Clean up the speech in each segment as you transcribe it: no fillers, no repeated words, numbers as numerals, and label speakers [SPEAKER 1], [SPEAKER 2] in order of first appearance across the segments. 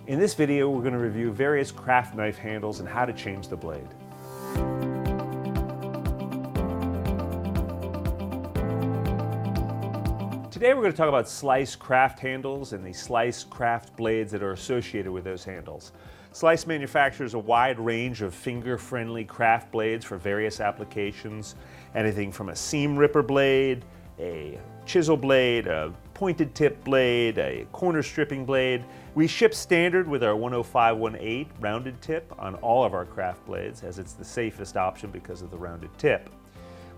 [SPEAKER 1] In this video, we're going to review various craft knife handles and how to change the blade. Today we're going to talk about Slice craft handles and the Slice craft blades that are associated with those handles. Slice manufactures a wide range of finger-friendly craft blades for various applications. Anything from a seam ripper blade, a chisel blade, a pointed tip blade, a corner stripping blade. We ship standard with our 105/18 rounded tip on all of our craft blades, as it's the safest option because of the rounded tip.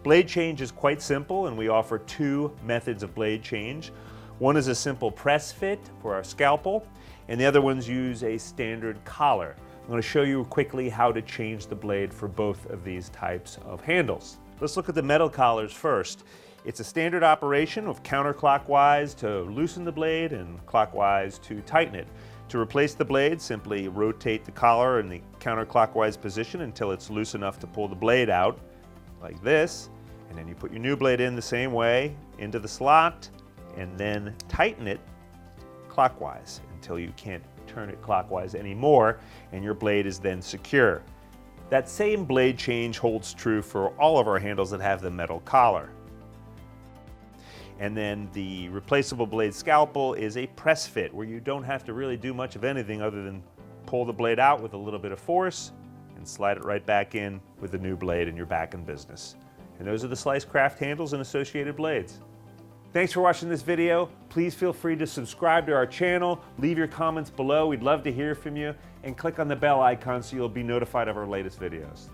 [SPEAKER 1] Blade change is quite simple, and we offer two methods of blade change. One is a simple press fit for our scalpel, and the other ones use a standard collar. I'm going to show you quickly how to change the blade for both of these types of handles. Let's look at the metal collars first. It's a standard operation of counterclockwise to loosen the blade and clockwise to tighten it. To replace the blade, simply rotate the collar in the counterclockwise position until it's loose enough to pull the blade out, like this. And then you put your new blade in the same way into the slot and then tighten it clockwise until you can't turn it clockwise anymore, and your blade is then secure. That same blade change holds true for all of our handles that have the metal collar. And then the replaceable blade scalpel is a press fit, where you don't have to really do much of anything other than pull the blade out with a little bit of force and slide it right back in with the new blade, and you're back in business. And those are the Slice craft handles and associated blades. Thanks for watching this video. Please feel free to subscribe to our channel, leave your comments below. We'd love to hear from you, and click on the bell icon so you'll be notified of our latest videos.